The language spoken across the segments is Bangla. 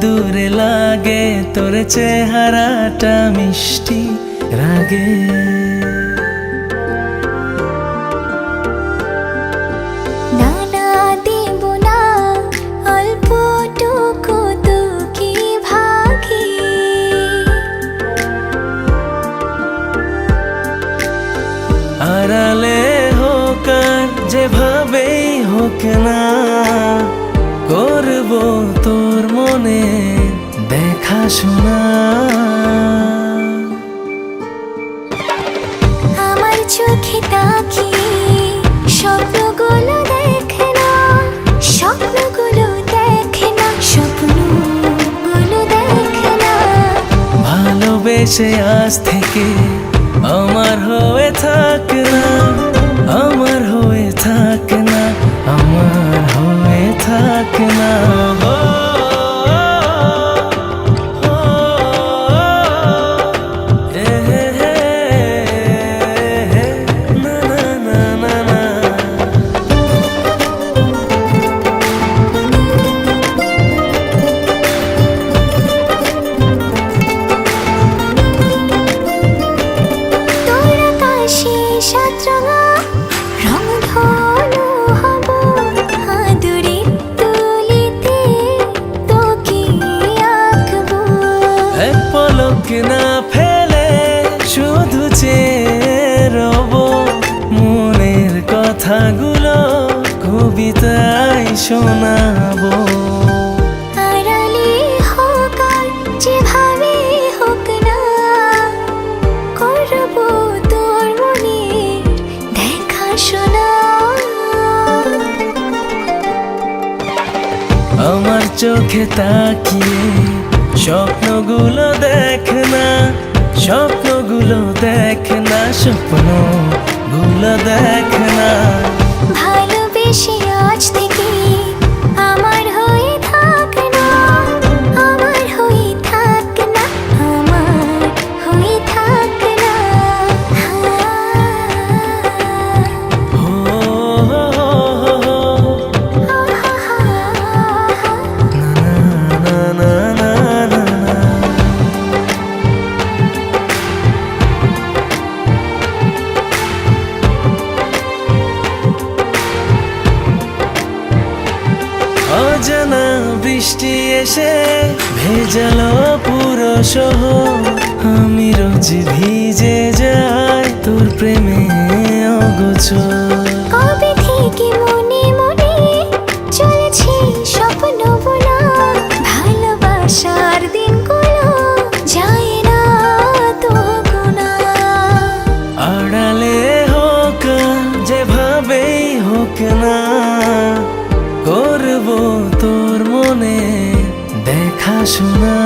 দূরে লাগে তোর চেহারাটা মিষ্টি রাগে। আড়ালে হোক আর যেভাবেই হোক না, করব তোর মনে দেখাশোনা। আমার চোখে তাকিয়ে স্বপ্নগুলো দেখে না, স্বপ্নগুলো দেখে না, স্বপ্নগুলো দেখে না। ভালোবেসে আজ থেকে আমার হয়ে থাক না, আমার হয়ে থাক না, আমার হয়ে থাক না। না ফেলে শুধু চেয়ে রব মনের কথাগুলো কবিতায় শোনাবো। আড়ালে হোক আর যেভাবে হোক না, করব তোর মনে দেখাশোনা। আমার চোখে তাকিয়ে স্বপ্নগুলো দেখ না, স্বপ্নগুলো দেখ না, স্বপ্নগুলো দেখ না। ভালোবেসে আজ থেকে আমার হয়ে থাক না, আমার হয়ে থাক না, আমার হয়ে থাক না। অজানা বৃষ্টি এসে ভেজালো পুরো শহর, আমি রোজ ভিজে যাই তোর প্রেমে অগোচর। কবে থেকে মনে মনে চলেছে স্বপ্ন বোনা, ভালোবাসার দিনগুলো যায় না তো গোনা। আড়ালে হোক যেভাবেই হোক না, করব তোর মনে দেখাশোনা।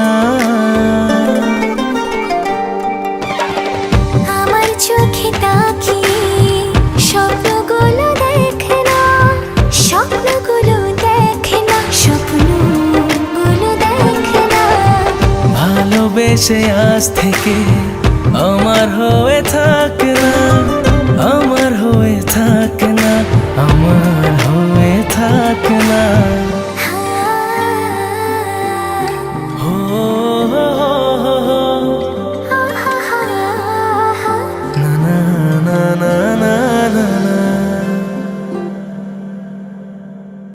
আমার চোখে তাকিয়ে স্বপ্নগুলো দেখে না, স্বপ্নগুলো দেখে না, স্বপ্নগুলো দেখে না। ভালোবেসে আজ থেকে আমার